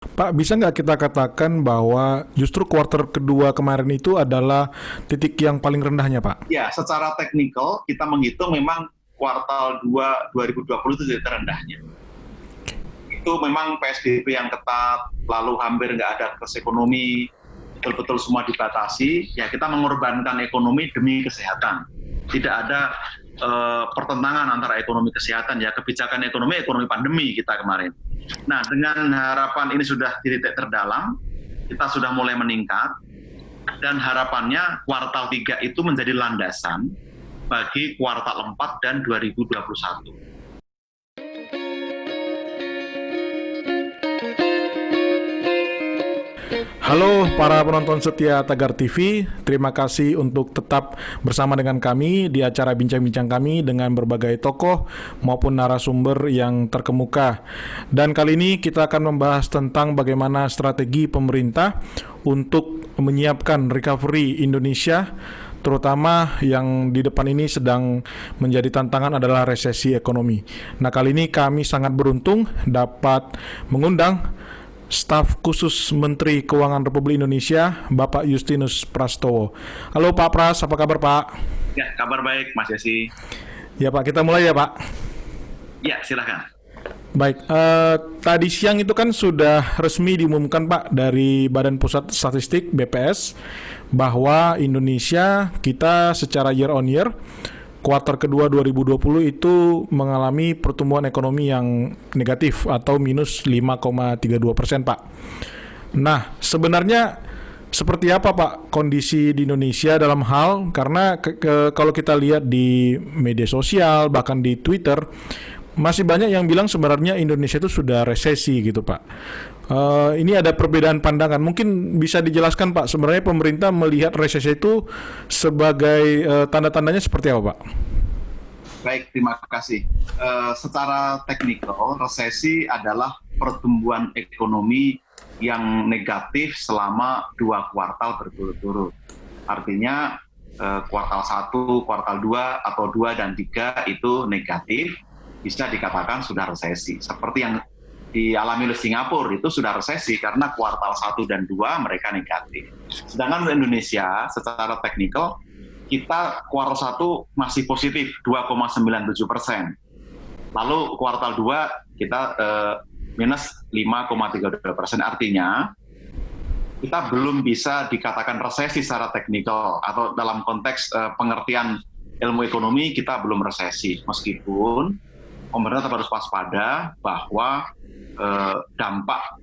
Pak, bisa nggak kita katakan bahwa justru kuartal kedua kemarin itu adalah titik yang paling rendahnya, Pak? Ya, secara teknikal kita menghitung memang kuartal 2 2020 itu jadi terendahnya. Itu memang PSBB yang ketat, lalu hampir nggak ada akses ekonomi, betul-betul semua dibatasi, ya kita mengorbankan ekonomi demi kesehatan. Tidak ada pertentangan antara ekonomi kesehatan, ya kebijakan ekonomi pandemi kita kemarin. Nah, dengan harapan ini sudah di titik terdalam, kita sudah mulai meningkat, dan harapannya kuartal 3 itu menjadi landasan bagi kuartal 4 dan 2021. Halo para penonton setia Tagar TV, terima kasih untuk tetap bersama dengan kami di acara bincang-bincang kami dengan berbagai tokoh maupun narasumber yang terkemuka. Dan kali ini kita akan membahas tentang bagaimana strategi pemerintah untuk menyiapkan recovery Indonesia, terutama yang di depan ini sedang menjadi tantangan adalah resesi ekonomi. Nah, kali ini kami sangat beruntung dapat mengundang Staf Khusus Menteri Keuangan Republik Indonesia, Bapak Justinus Prastowo. Halo Pak Pras, apa kabar Pak? Ya, kabar baik Mas Yesi. Ya Pak, kita mulai ya Pak. Ya, silakan. Baik, tadi siang itu kan sudah resmi diumumkan Pak dari Badan Pusat Statistik BPS bahwa Indonesia kita secara year on year kuartal kedua 2020 itu mengalami pertumbuhan ekonomi yang negatif atau minus 5,32% Pak. Nah, sebenarnya seperti apa Pak kondisi di Indonesia dalam hal, karena kalau kita lihat di media sosial bahkan di Twitter masih banyak yang bilang sebenarnya Indonesia itu sudah resesi gitu Pak. Ini ada perbedaan pandangan. Mungkin bisa dijelaskan Pak, sebenarnya pemerintah melihat resesi itu sebagai tanda-tandanya seperti apa Pak? Baik, terima kasih. Secara teknikal, resesi adalah pertumbuhan ekonomi yang negatif selama 2 kuartal berturut-turut. Artinya kuartal 1, kuartal 2, atau 2 dan 3 itu negatif, bisa dikatakan sudah resesi. Seperti yang dialami oleh Singapura, itu sudah resesi karena kuartal 1 dan 2 mereka negatif. Sedangkan Indonesia secara teknikal, kita kuartal 1 masih positif 2,97%. Lalu kuartal 2 kita minus 5,32%. Artinya kita belum bisa dikatakan resesi secara teknikal, atau dalam konteks pengertian ilmu ekonomi kita belum resesi. Meskipun pemerintah tetap harus waspada bahwa dampak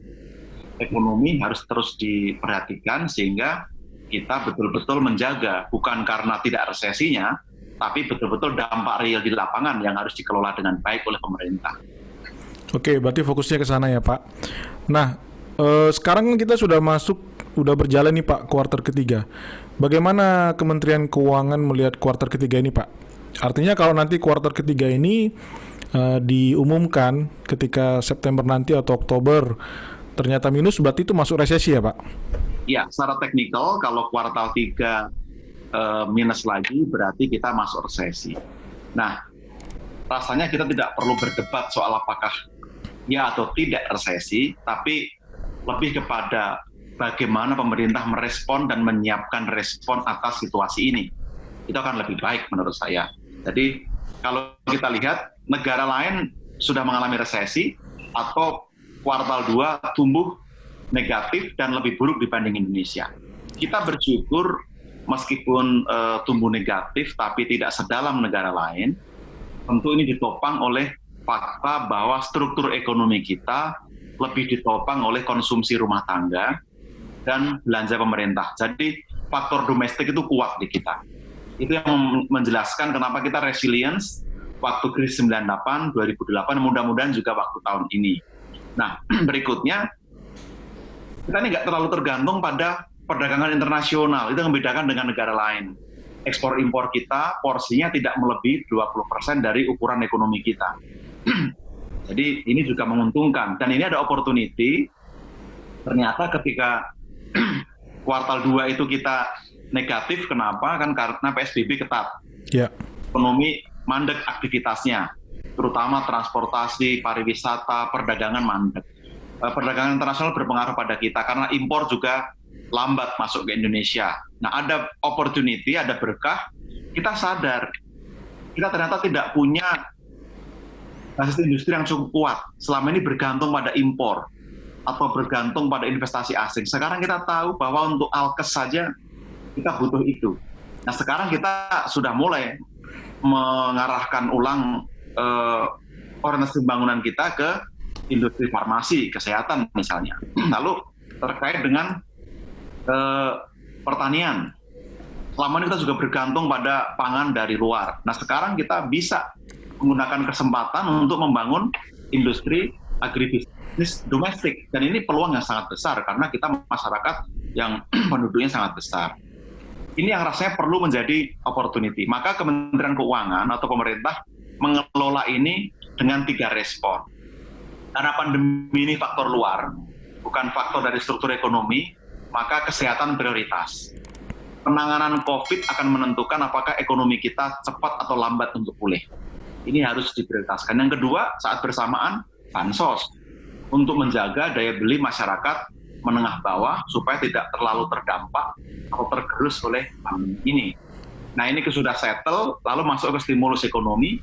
ekonomi harus terus diperhatikan sehingga kita betul-betul menjaga, bukan karena tidak resesinya, tapi betul-betul dampak real di lapangan yang harus dikelola dengan baik oleh pemerintah. Oke, berarti fokusnya ke sana ya Pak. Nah, sekarang kita udah berjalan nih Pak kuartal ketiga. Bagaimana Kementerian Keuangan melihat kuartal ketiga ini Pak? Artinya kalau nanti kuartal ketiga ini diumumkan ketika September nanti atau Oktober ternyata minus, berarti itu masuk resesi ya Pak? Ya, secara teknikal kalau kuartal 3 minus lagi berarti kita masuk resesi. Nah, rasanya kita tidak perlu berdebat soal apakah ya atau tidak resesi, tapi lebih kepada bagaimana pemerintah merespon dan menyiapkan respon atas situasi ini. Itu akan lebih baik menurut saya. Jadi kalau kita lihat negara lain sudah mengalami resesi atau kuartal 2 tumbuh negatif dan lebih buruk dibanding Indonesia. Kita bersyukur meskipun tumbuh negatif tapi tidak sedalam negara lain. Tentu ini ditopang oleh fakta bahwa struktur ekonomi kita lebih ditopang oleh konsumsi rumah tangga dan belanja pemerintah. Jadi faktor domestik itu kuat di kita. Itu yang menjelaskan kenapa kita resilience waktu krisis 98, 2008, mudah-mudahan juga waktu tahun ini. Nah, berikutnya, kita ini nggak terlalu tergantung pada perdagangan internasional. Itu yang membedakan dengan negara lain. Ekspor-impor kita, porsinya tidak melebihi 20% dari ukuran ekonomi kita. Jadi ini juga menguntungkan. Dan ini ada opportunity, ternyata ketika kuartal 2 itu kita negatif, kenapa? Kan karena PSBB ketat. Ya. Ekonomi mandek aktivitasnya, terutama transportasi, pariwisata, perdagangan mandek. perdagangan internasional berpengaruh pada kita karena impor juga lambat masuk ke Indonesia. Nah, ada opportunity, ada berkah, kita sadar kita ternyata tidak punya basis industri yang cukup kuat. Selama ini bergantung pada impor atau bergantung pada investasi asing. Sekarang kita tahu bahwa untuk alkes saja kita butuh itu. Nah, sekarang kita sudah mulai mengarahkan ulang orientasi pembangunan kita ke industri farmasi, kesehatan misalnya. Lalu terkait dengan pertanian, selama ini kita juga bergantung pada pangan dari luar. Nah, sekarang kita bisa menggunakan kesempatan untuk membangun industri agribisnis domestik. Dan ini peluang yang sangat besar karena kita masyarakat yang penduduknya sangat besar. Ini yang rasanya perlu menjadi opportunity. Maka Kementerian Keuangan atau pemerintah mengelola ini dengan 3 respon. Karena pandemi ini faktor luar, bukan faktor dari struktur ekonomi, maka kesehatan prioritas. Penanganan COVID akan menentukan apakah ekonomi kita cepat atau lambat untuk pulih. Ini harus diprioritaskan. Yang kedua, saat bersamaan, bansos untuk menjaga daya beli masyarakat menengah bawah supaya tidak terlalu terdampak atau tergerus oleh pandemi ini. Nah, ini sudah settle, lalu masuk ke stimulus ekonomi.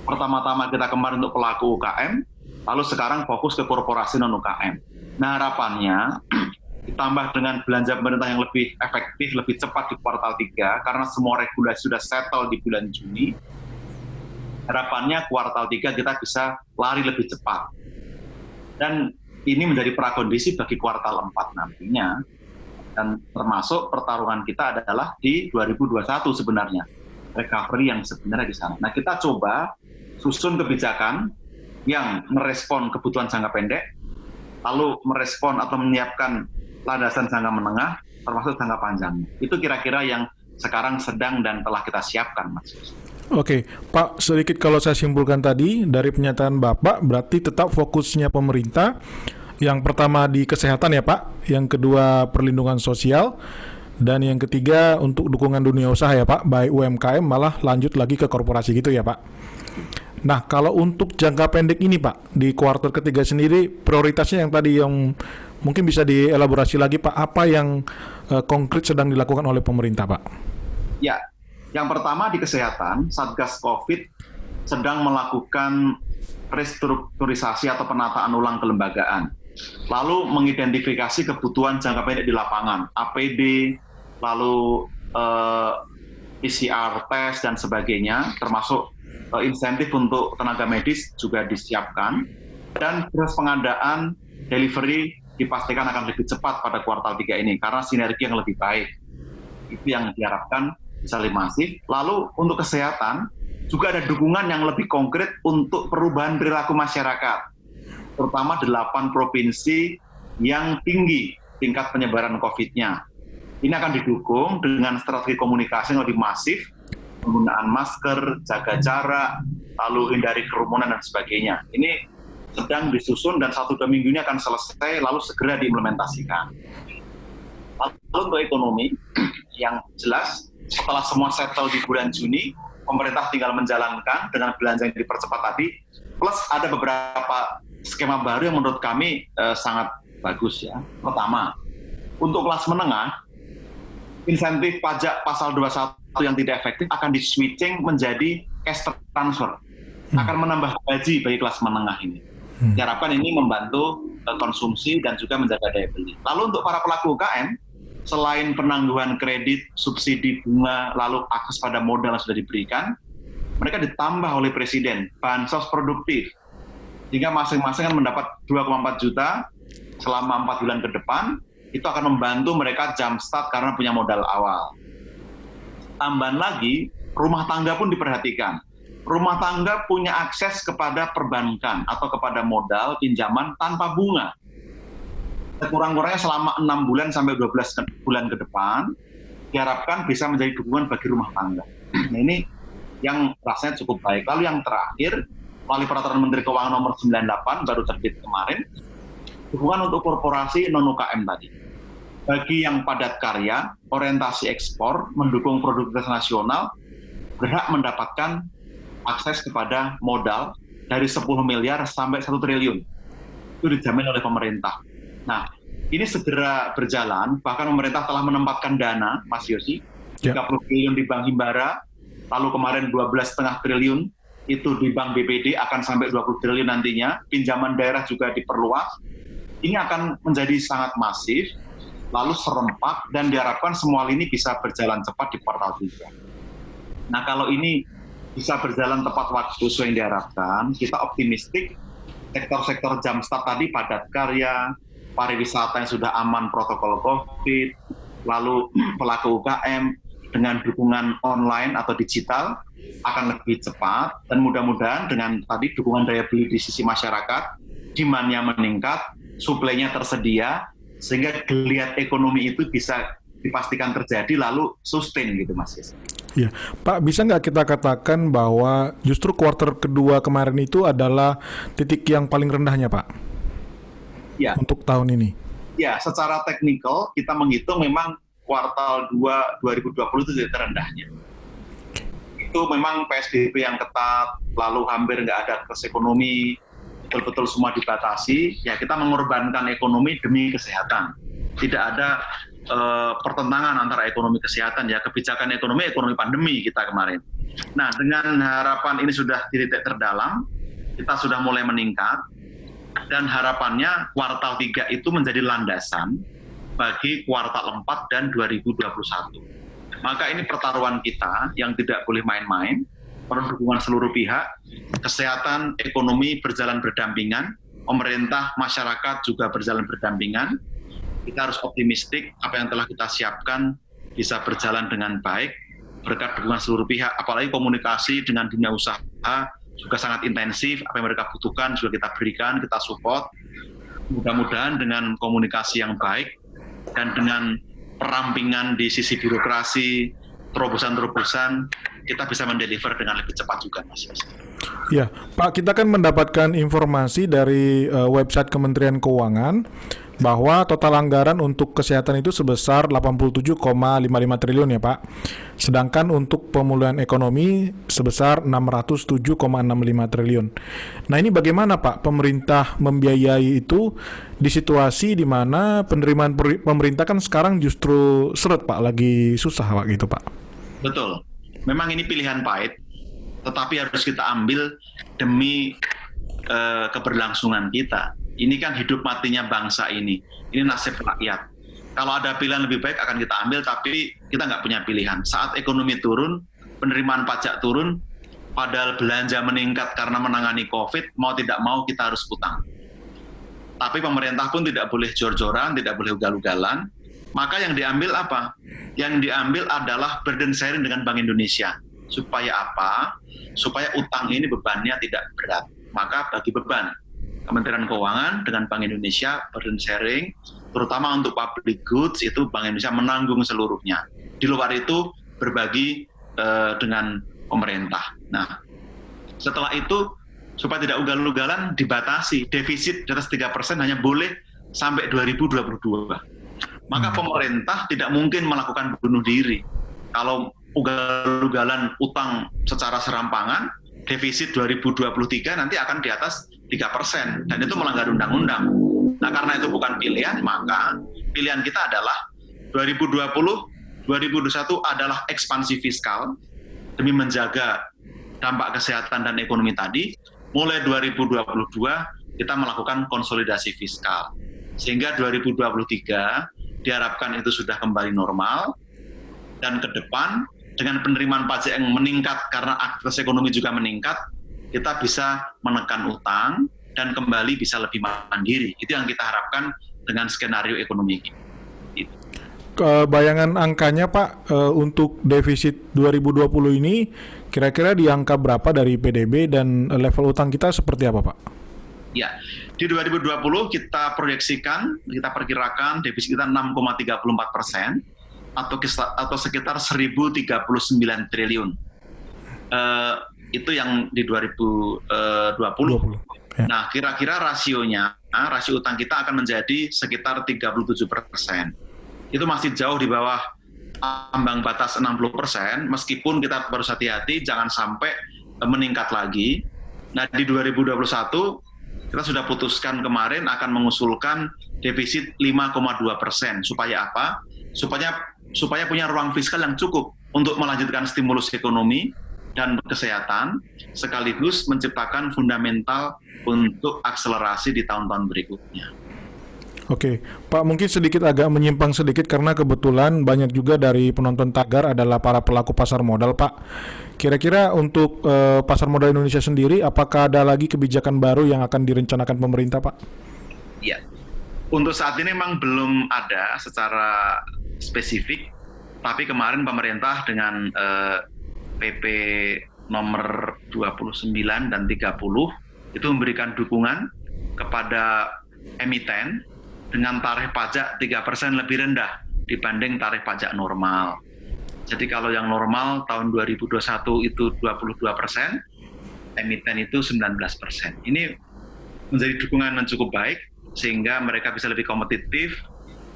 Pertama-tama kita kemarin untuk pelaku UKM, lalu sekarang fokus ke korporasi non-UKM. Nah, harapannya ditambah dengan belanja pemerintah yang lebih efektif, lebih cepat di kuartal 3, karena semua regulasi sudah settle di bulan Juni, harapannya kuartal 3 kita bisa lari lebih cepat. Dan ini menjadi prakondisi bagi kuartal 4 nantinya, dan termasuk pertarungan kita adalah di 2021 sebenarnya, recovery yang sebenarnya di sana. Nah, kita coba susun kebijakan yang merespon kebutuhan jangka pendek, lalu merespon atau menyiapkan landasan jangka menengah, termasuk jangka panjang. Itu kira-kira yang sekarang sedang dan telah kita siapkan, Mas. Oke, Pak, sedikit kalau saya simpulkan tadi dari pernyataan Bapak, berarti tetap fokusnya pemerintah yang pertama di kesehatan ya Pak, yang kedua perlindungan sosial, dan yang ketiga untuk dukungan dunia usaha ya Pak, baik UMKM malah lanjut lagi ke korporasi gitu ya Pak. Nah, kalau untuk jangka pendek ini Pak, di kuartal ketiga sendiri prioritasnya yang tadi yang mungkin bisa dielaborasi lagi Pak, apa yang konkret sedang dilakukan oleh pemerintah Pak? Ya, yang pertama di kesehatan, Satgas COVID sedang melakukan restrukturisasi atau penataan ulang kelembagaan. Lalu mengidentifikasi kebutuhan jangka pendek di lapangan, APD, lalu PCR tes dan sebagainya, termasuk insentif untuk tenaga medis juga disiapkan, dan proses pengadaan delivery dipastikan akan lebih cepat pada kuartal 3 ini, karena sinergi yang lebih baik. Itu yang diharapkan bisa lebih masif. Lalu untuk kesehatan, juga ada dukungan yang lebih konkret untuk perubahan perilaku masyarakat, terutama 8 provinsi yang tinggi tingkat penyebaran COVID-nya. Ini akan didukung dengan strategi komunikasi yang lebih masif, penggunaan masker, jaga jarak, lalu hindari kerumunan dan sebagainya. Ini sedang disusun dan 1-2 minggu ini akan selesai, lalu segera diimplementasikan. Lalu untuk ekonomi, yang jelas setelah semua settle di bulan Juni, pemerintah tinggal menjalankan dengan belanja yang dipercepat tadi, plus ada beberapa skema baru yang menurut kami sangat bagus ya. Pertama, untuk kelas menengah, insentif pajak pasal 21 yang tidak efektif akan di-switching menjadi cash transfer. Akan menambah gaji bagi kelas menengah ini. Diharapkan ini membantu konsumsi dan juga menjaga daya beli. Lalu untuk para pelaku UKM, selain penangguhan kredit, subsidi bunga, lalu akses pada modal yang sudah diberikan, mereka ditambah oleh Presiden, bansos produktif, sehingga masing-masing kan mendapat 2,4 juta selama 4 bulan ke depan, itu akan membantu mereka jumpstart karena punya modal awal. Tambahan lagi, rumah tangga pun diperhatikan. Rumah tangga punya akses kepada perbankan atau kepada modal pinjaman tanpa bunga. Kurang-kurangnya selama 6 bulan sampai 12 bulan ke depan, diharapkan bisa menjadi dukungan bagi rumah tangga. Nah, ini yang rasanya cukup baik. Lalu yang terakhir, melalui Peraturan Menteri Keuangan nomor 98 baru terbit kemarin, dukungan untuk korporasi non-UKM tadi. Bagi yang padat karya, orientasi ekspor, mendukung produktivitas nasional, berhak mendapatkan akses kepada modal dari 10 miliar sampai 1 triliun. itu dijamin oleh pemerintah. Nah, ini segera berjalan, bahkan pemerintah telah menempatkan dana, Mas Yosi, 30 triliun di Bank Himbara, lalu kemarin 12,5 triliun itu di Bank BPD, akan sampai 20 triliun nantinya, pinjaman daerah juga diperluas. Ini akan menjadi sangat masif, lalu serempak, dan diharapkan semua lini bisa berjalan cepat di kuartal 3. Nah, kalau ini bisa berjalan tepat waktu sesuai yang diharapkan, kita optimistik sektor-sektor jumpstart tadi, padat karya, pariwisata yang sudah aman protokol COVID, lalu pelaku UKM dengan dukungan online atau digital akan lebih cepat, dan mudah-mudahan dengan tadi dukungan daya beli di sisi masyarakat, demand-nya meningkat, suplai-nya tersedia, sehingga geliat ekonomi itu bisa dipastikan terjadi lalu sustain gitu, Mas. Ya, Pak, bisa nggak kita katakan bahwa justru kuartal kedua kemarin itu adalah titik yang paling rendahnya, Pak? Ya. Untuk tahun ini. Ya, secara teknikal kita menghitung memang kuartal 2 2020 itu titik terendahnya. Itu memang PSBB yang ketat, lalu hampir nggak ada akses ekonomi, betul-betul semua dibatasi, ya kita mengorbankan ekonomi demi kesehatan. Tidak ada pertentangan antara ekonomi kesehatan, ya kebijakan ekonomi pandemi kita kemarin. Nah, dengan harapan ini sudah di titik terdalam, kita sudah mulai meningkat, dan harapannya kuartal 3 itu menjadi landasan bagi kuartal 4 dan 2021. Maka ini pertaruhan kita yang tidak boleh main-main, perlu dukungan seluruh pihak, kesehatan, ekonomi berjalan berdampingan, pemerintah, masyarakat juga berjalan berdampingan. Kita harus optimistik apa yang telah kita siapkan bisa berjalan dengan baik berkat dukungan seluruh pihak, apalagi komunikasi dengan dunia usaha juga sangat intensif, apa yang mereka butuhkan juga kita berikan, kita support. Mudah-mudahan dengan komunikasi yang baik dan dengan perampingan di sisi birokrasi, terobosan-terobosan, kita bisa mendeliver dengan lebih cepat juga, Mas. Ya, Pak, kita kan mendapatkan informasi dari website Kementerian Keuangan bahwa total anggaran untuk kesehatan itu sebesar 87,55 triliun ya, Pak. Sedangkan untuk pemulihan ekonomi sebesar 607,65 triliun. Nah, ini bagaimana, Pak, pemerintah membiayai itu di situasi di mana penerimaan pemerintah kan sekarang justru seret, Pak, lagi susah, Pak, gitu, Pak. Betul. Memang ini pilihan pahit, tetapi harus kita ambil demi keberlangsungan kita. Ini kan hidup matinya bangsa ini nasib rakyat. Kalau ada pilihan lebih baik akan kita ambil, tapi kita nggak punya pilihan. Saat ekonomi turun, penerimaan pajak turun, padahal belanja meningkat karena menangani COVID, mau tidak mau kita harus utang. Tapi pemerintah pun tidak boleh jor-joran, tidak boleh ugal-ugalan. Maka yang diambil apa? Yang diambil adalah burden sharing dengan Bank Indonesia. Supaya apa? Supaya utang ini bebannya tidak berat. Maka bagi beban Kementerian Keuangan dengan Bank Indonesia burden sharing, terutama untuk public goods itu Bank Indonesia menanggung seluruhnya. Di luar itu berbagi dengan pemerintah. Nah, setelah itu supaya tidak ugal-ugalan dibatasi, defisit di atas 3% hanya boleh sampai 2022. Maka pemerintah tidak mungkin melakukan bunuh diri. Kalau ugal-ugalan utang secara serampangan, defisit 2023 nanti akan di atas 3%, dan itu melanggar undang-undang. Nah, karena itu bukan pilihan, maka pilihan kita adalah 2020-2021 adalah ekspansi fiskal demi menjaga dampak kesehatan dan ekonomi tadi. Mulai 2022 kita melakukan konsolidasi fiskal. Sehingga 2023 diharapkan itu sudah kembali normal, dan ke depan dengan penerimaan pajak yang meningkat karena aktivitas ekonomi juga meningkat, kita bisa menekan utang dan kembali bisa lebih mandiri. Itu yang kita harapkan dengan skenario ekonomi ini. Bayangan angkanya, Pak, untuk defisit 2020 ini kira-kira di angka berapa dari PDB dan level utang kita seperti apa, Pak? Ya, di 2020 kita proyeksikan, kita perkirakan defisit kita 6,34%, atau sekitar 1.039 triliun. Itu yang di 2020. Ya. Nah, kira-kira rasio utang kita akan menjadi sekitar 37%. Itu masih jauh di bawah ambang batas 60%, meskipun kita harus hati-hati jangan sampai meningkat lagi. Nah, di 2021 kita sudah putuskan kemarin akan mengusulkan defisit 5,2%. Supaya apa? Supaya punya ruang fiskal yang cukup untuk melanjutkan stimulus ekonomi dan kesehatan, sekaligus menciptakan fundamental untuk akselerasi di tahun-tahun berikutnya. Oke, Pak, mungkin sedikit agak menyimpang sedikit karena kebetulan banyak juga dari penonton Tagar adalah para pelaku pasar modal, Pak. Kira-kira untuk pasar modal Indonesia sendiri, apakah ada lagi kebijakan baru yang akan direncanakan pemerintah, Pak? Iya, untuk saat ini memang belum ada secara spesifik, tapi kemarin pemerintah dengan PP nomor 29 dan 30 itu memberikan dukungan kepada emiten dengan tarif pajak 3% lebih rendah dibanding tarif pajak normal. Jadi kalau yang normal tahun 2021 itu 22%, emiten itu 19%. Ini menjadi dukungan yang cukup baik, sehingga mereka bisa lebih kompetitif,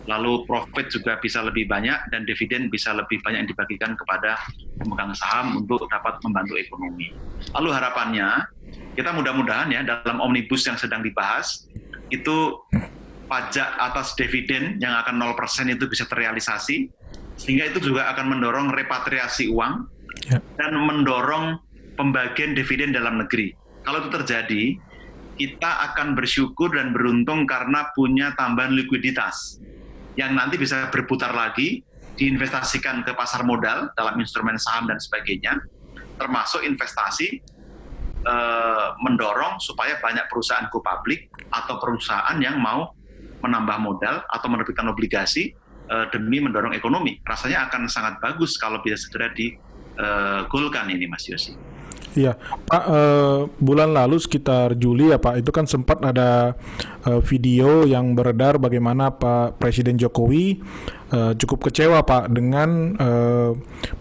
lalu profit juga bisa lebih banyak, dan dividen bisa lebih banyak yang dibagikan kepada pemegang saham untuk dapat membantu ekonomi. Lalu harapannya, kita mudah-mudahan ya dalam omnibus yang sedang dibahas, itu pajak atas dividen yang akan 0% itu bisa terrealisasi, sehingga itu juga akan mendorong repatriasi uang dan mendorong pembagian dividen dalam negeri. Kalau itu terjadi, kita akan bersyukur dan beruntung karena punya tambahan likuiditas yang nanti bisa berputar lagi, diinvestasikan ke pasar modal dalam instrumen saham dan sebagainya, termasuk investasi mendorong supaya banyak perusahaan go public atau perusahaan yang mau menambah modal atau menerbitkan obligasi demi mendorong ekonomi. Rasanya akan sangat bagus kalau bisa segera digolkan ini, Mas Yosi. Iya, Pak, bulan lalu sekitar Juli ya Pak, itu kan sempat ada video yang beredar bagaimana Pak Presiden Jokowi cukup kecewa Pak dengan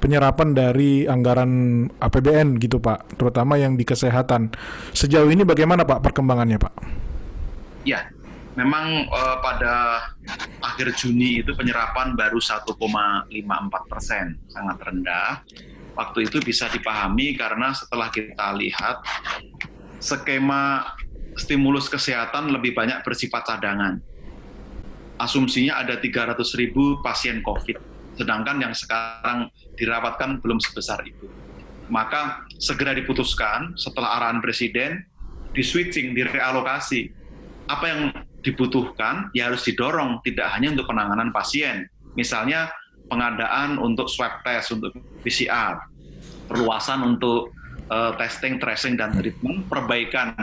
penyerapan dari anggaran APBN gitu Pak, terutama yang di kesehatan. Sejauh ini bagaimana Pak perkembangannya Pak? Ya, memang pada akhir Juni itu penyerapan baru 1,54%, sangat rendah. Waktu itu bisa dipahami karena setelah kita lihat skema stimulus kesehatan lebih banyak bersifat cadangan. Asumsinya ada 300.000 pasien COVID, sedangkan yang sekarang dirawatkan belum sebesar itu. Maka segera diputuskan setelah arahan Presiden, di-switching, direalokasi. Apa yang dibutuhkan ya harus didorong, tidak hanya untuk penanganan pasien. Misalnya pengadaan untuk swab test, untuk PCR, perluasan untuk testing, tracing, dan treatment, perbaikan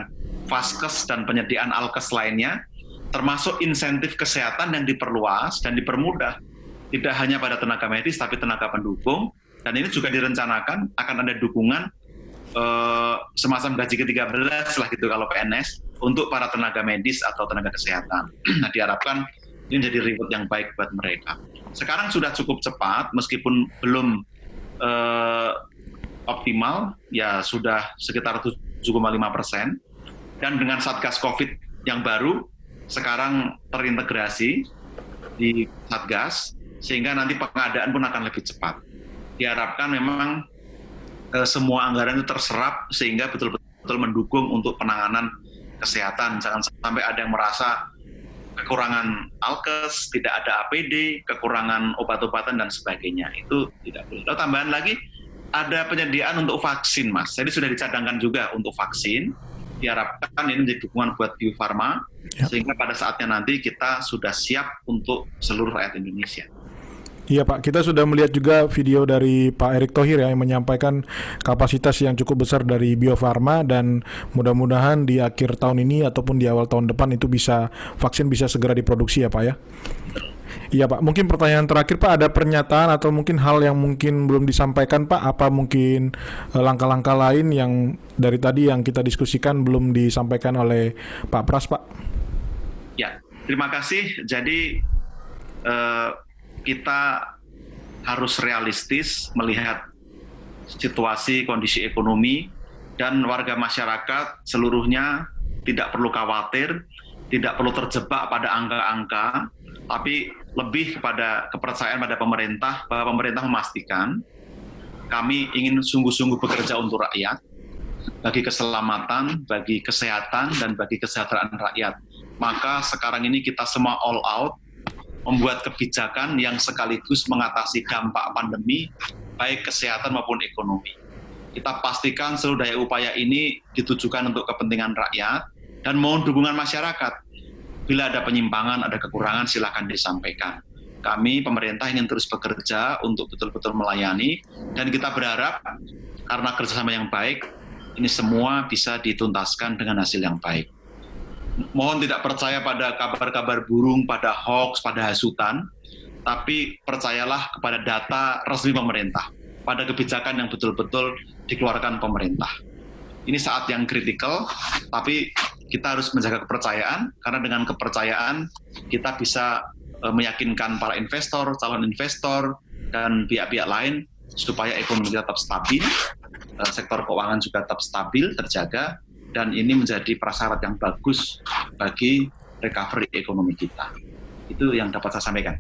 vaskes dan penyediaan alkes lainnya, termasuk insentif kesehatan yang diperluas dan dipermudah. Tidak hanya pada tenaga medis, tapi tenaga pendukung, dan ini juga direncanakan akan ada dukungan semacam gaji ke-13 lah gitu kalau PNS, untuk para tenaga medis atau tenaga kesehatan. Nah, diharapkan ini menjadi reward yang baik buat mereka. Sekarang sudah cukup cepat, meskipun belum optimal, ya sudah sekitar 7,5%. Dan dengan Satgas COVID yang baru, sekarang terintegrasi di Satgas, sehingga nanti pengadaan pun akan lebih cepat. Diharapkan memang semua anggaran itu terserap, sehingga betul-betul mendukung untuk penanganan kesehatan. Jangan sampai ada yang merasa kekurangan alkes, tidak ada APD, kekurangan obat-obatan dan sebagainya. Itu tidak boleh. Lalu tambahan lagi, ada penyediaan untuk vaksin, Mas. Jadi sudah dicadangkan juga untuk vaksin. Diharapkan ini menjadi dukungan buat Bio Farma, sehingga pada saatnya nanti kita sudah siap untuk seluruh rakyat Indonesia. Iya Pak, kita sudah melihat juga video dari Pak Erick Thohir ya, yang menyampaikan kapasitas yang cukup besar dari Bio Farma, dan mudah-mudahan di akhir tahun ini ataupun di awal tahun depan itu vaksin bisa segera diproduksi ya Pak ya. Iya Pak, mungkin pertanyaan terakhir Pak, ada pernyataan atau mungkin hal yang mungkin belum disampaikan Pak, apa mungkin langkah-langkah lain yang dari tadi yang kita diskusikan belum disampaikan oleh Pak Pras Pak? Ya, terima kasih. Jadi kita harus realistis melihat situasi kondisi ekonomi, dan warga masyarakat seluruhnya tidak perlu khawatir, tidak perlu terjebak pada angka-angka, tapi lebih kepada kepercayaan pada pemerintah, bahwa pemerintah memastikan kami ingin sungguh-sungguh bekerja untuk rakyat, bagi keselamatan, bagi kesehatan, dan bagi kesejahteraan rakyat. Maka sekarang ini kita semua all out, membuat kebijakan yang sekaligus mengatasi dampak pandemi, baik kesehatan maupun ekonomi. Kita pastikan seluruh daya upaya ini ditujukan untuk kepentingan rakyat, dan mohon dukungan masyarakat. Bila ada penyimpangan, ada kekurangan, silakan disampaikan. Kami, pemerintah, ingin terus bekerja untuk betul-betul melayani, dan kita berharap karena kerjasama yang baik, ini semua bisa dituntaskan dengan hasil yang baik. Mohon tidak percaya pada kabar-kabar burung, pada hoax, pada hasutan, tapi percayalah kepada data resmi pemerintah, pada kebijakan yang betul-betul dikeluarkan pemerintah. Ini saat yang kritikal, tapi kita harus menjaga kepercayaan, karena dengan kepercayaan kita bisa meyakinkan para investor, calon investor, dan pihak-pihak lain supaya ekonomi kita tetap stabil, sektor keuangan juga tetap stabil, terjaga, dan ini menjadi prasyarat yang bagus bagi recovery ekonomi kita. Itu yang dapat saya sampaikan.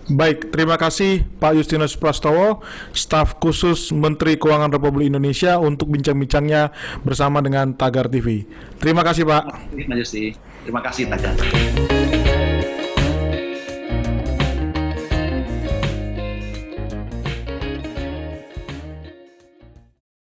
Baik, terima kasih Pak Justinus Prastowo, staf khusus Menteri Keuangan Republik Indonesia untuk bincang-bincangnya bersama dengan Tagar TV. Terima kasih Pak. Terima kasih Tagar.